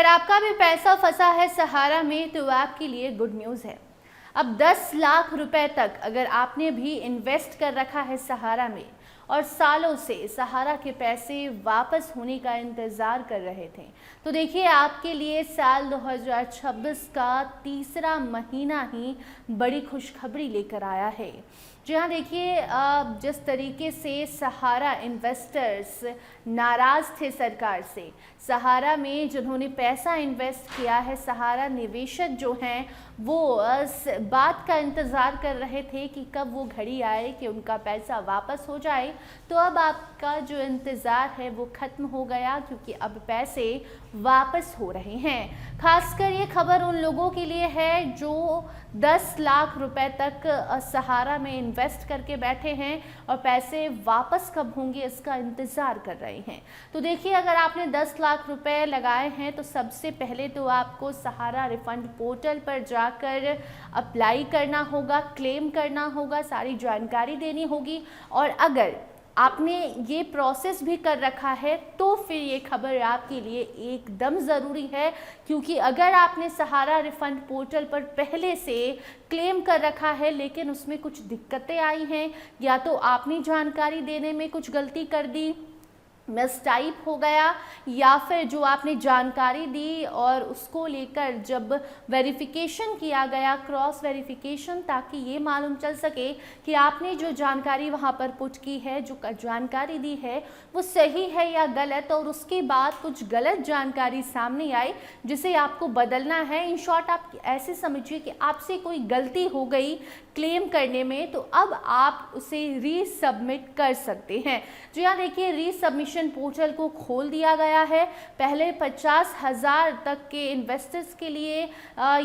आपका भी पैसा फंसा है सहारा में तो आपके लिए गुड न्यूज़ है। अब 10 लाख रुपए तक अगर आपने भी इन्वेस्ट कर रखा है सहारा में और सालों से सहारा के पैसे वापस होने का इंतज़ार कर रहे थे, तो देखिए आपके लिए साल 2026 का तीसरा महीना ही बड़ी खुशखबरी लेकर आया है। जी हाँ, देखिए जिस तरीके से सहारा इन्वेस्टर्स नाराज़ थे सरकार से, सहारा में जिन्होंने पैसा इन्वेस्ट किया है, सहारा निवेशक जो हैं वो इस बात का इंतज़ार कर रहे थे कि कब वो घड़ी आए कि उनका पैसा वापस हो जाए। तो अब आपका जो इंतज़ार है वो ख़त्म हो गया, क्योंकि अब पैसे वापस हो रहे हैं। खासकर ये खबर उन लोगों के लिए है जो 10 लाख रुपए तक सहारा में इन्वेस्ट करके बैठे हैं और पैसे वापस कब होंगे इसका इंतज़ार कर रहे हैं। तो देखिए, अगर आपने 10 लाख रुपए लगाए हैं तो सबसे पहले तो आपको सहारा रिफंड पोर्टल पर जाकर अप्लाई करना होगा, क्लेम करना होगा, सारी जानकारी देनी होगी। और अगर आपने ये प्रोसेस भी कर रखा है तो फिर ये खबर आपके लिए एकदम ज़रूरी है, क्योंकि अगर आपने सहारा रिफंड पोर्टल पर पहले से क्लेम कर रखा है लेकिन उसमें कुछ दिक्कतें आई हैं, या तो आपने जानकारी देने में कुछ गलती कर दी, मिसटाइप हो गया, या फिर जो आपने जानकारी दी और उसको लेकर जब वेरिफिकेशन किया गया, क्रॉस वेरिफिकेशन, ताकि ये मालूम चल सके कि आपने जो जानकारी वहाँ पर पुट की है, जो जानकारी दी है वो सही है या गलत, और उसके बाद कुछ गलत जानकारी सामने आई जिसे आपको बदलना है। इन शॉर्ट आप ऐसे समझिए कि आपसे कोई गलती हो गई क्लेम करने में, तो अब आप उसे रीसबमिट कर सकते हैं। जी हाँ, देखिए रीसबमिशन पोर्टल को खोल दिया गया है। पहले 50,000 तक के इन्वेस्टर्स के लिए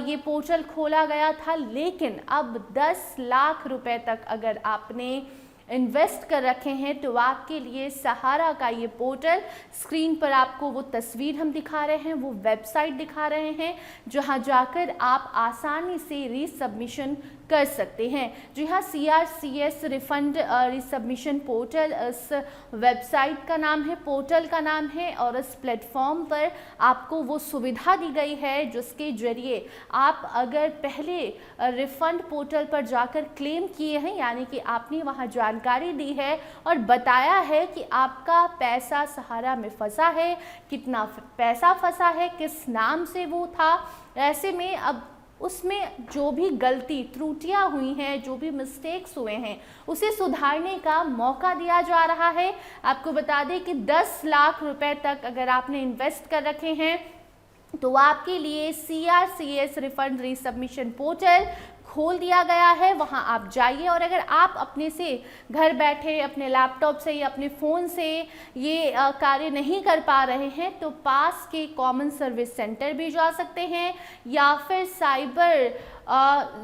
ये पोर्टल खोला गया था, लेकिन अब 10 लाख रुपए तक अगर आपने इन्वेस्ट कर रखे हैं तो आपके लिए सहारा का ये पोर्टल, स्क्रीन पर आपको वो तस्वीर हम दिखा रहे हैं, वो वेबसाइट दिखा रहे हैं जहां जाकर आप आसानी से रीसबमिशन कर सकते हैं। जी हाँ, CRCS रिफंड रीसबमिशन पोर्टल इस वेबसाइट का नाम है, पोर्टल का नाम है, और इस प्लेटफॉर्म पर आपको वो सुविधा दी गई है जिसके जरिए आप अगर पहले रिफंड पोर्टल पर जाकर क्लेम किए हैं, यानी कि आपने वहाँ जानकारी दी है और बताया है कि आपका पैसा सहारा में फंसा है, कितना पैसा फंसा है, किस नाम से वो था, ऐसे में अब उसमें जो भी गलती त्रुटियां हुई हैं, जो भी मिस्टेक्स हुए हैं, उसे सुधारने का मौका दिया जा रहा है। आपको बता दें कि 10 लाख रुपए तक अगर आपने इन्वेस्ट कर रखे हैं तो आपके लिए CRCS रिफंड रीसबमिशन पोर्टल खोल दिया गया है। वहां आप जाइए, और अगर आप अपने से घर बैठे अपने लैपटॉप से या अपने फ़ोन से ये कार्य नहीं कर पा रहे हैं तो पास के कॉमन सर्विस सेंटर भी जा सकते हैं, या फिर साइबर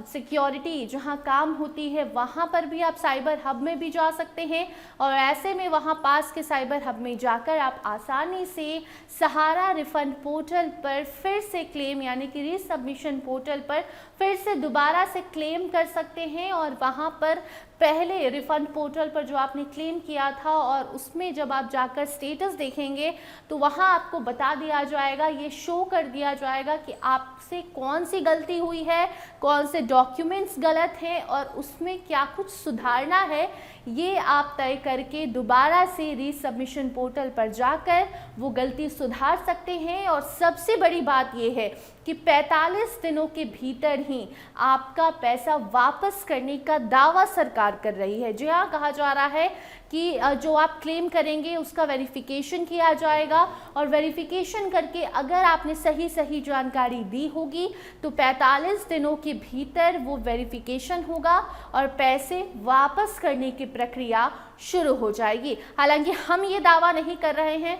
सिक्योरिटी जहां काम होती है वहां पर भी आप साइबर हब में भी जा सकते हैं। और ऐसे में वहां पास के साइबर हब में जाकर आप आसानी से सहारा रिफंड पोर्टल पर फिर से क्लेम, यानी कि रीसबमिशन पोर्टल पर फिर से दोबारा से क्लेम कर सकते हैं। और वहां पर पहले रिफंड पोर्टल पर जो आपने क्लेम किया था, और उसमें जब आप जाकर स्टेटस देखेंगे तो वहां आपको बता दिया जाएगा, ये शो कर दिया जाएगा कि आपसे कौन सी गलती हुई है, कौन से डॉक्यूमेंट्स गलत हैं और उसमें क्या कुछ सुधारना है। ये आप तय करके दोबारा से रीसबमिशन पोर्टल पर जाकर वो गलती सुधार सकते हैं। और सबसे बड़ी बात ये है कि 45 दिनों के भीतर ही आपका पैसा वापस करने का दावा सरकार कर रही है। जी हाँ, कहा जा रहा है कि जो आप क्लेम करेंगे उसका वेरिफिकेशन किया जाएगा, और वेरिफिकेशन करके अगर आपने सही जानकारी दी होगी तो 45 दिनों के भीतर वो वेरिफिकेशन होगा और पैसे वापस करने की प्रक्रिया शुरू हो जाएगी। हालांकि हम ये दावा नहीं कर रहे हैं,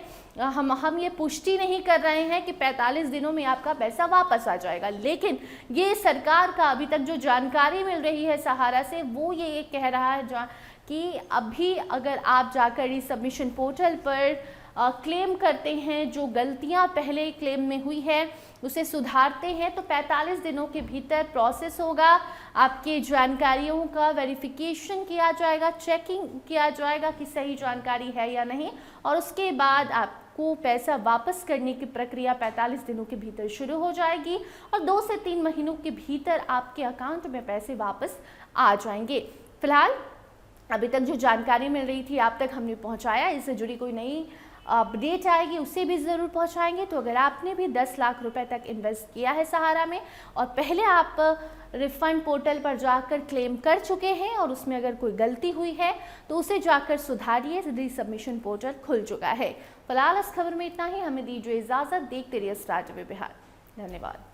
हम ये पुष्टि नहीं कर रहे हैं कि 45 दिनों में आपका पैसा वापस आ जाएगा, लेकिन ये सरकार का अभी तक जो जानकारी मिल रही है सहारा से, वो ये कह रहा है कि अभी अगर आप जाकर रीसबमिशन पोर्टल पर क्लेम करते हैं, जो गलतियां पहले क्लेम में हुई है उसे सुधारते हैं, तो 45 दिनों के भीतर प्रोसेस होगा, आपके जानकारियों का वेरिफिकेशन किया जाएगा, चेकिंग किया जाएगा कि सही जानकारी है या नहीं, और उसके बाद आप आपको पैसा वापस करने की प्रक्रिया 45 दिनों के भीतर शुरू हो जाएगी और 2 से 3 महीनों के भीतर आपके अकाउंट में पैसे वापस आ जाएंगे। फिलहाल अभी तक जो जानकारी मिल रही थी आप तक हमने पहुंचाया। इससे जुड़ी कोई नई अपडेट आएगी उसे भी ज़रूर पहुंचाएंगे। तो अगर आपने भी 10 लाख रुपए तक इन्वेस्ट किया है सहारा में और पहले आप रिफंड पोर्टल पर जाकर क्लेम कर चुके हैं और उसमें अगर कोई गलती हुई है तो उसे जाकर सुधारिए। रीसबमिशन पोर्टल खुल चुका है। फिलहाल इस खबर में इतना ही। हमें दीजिए इजाज़त। देखते रहिए स्टार टीवी बिहार। धन्यवाद।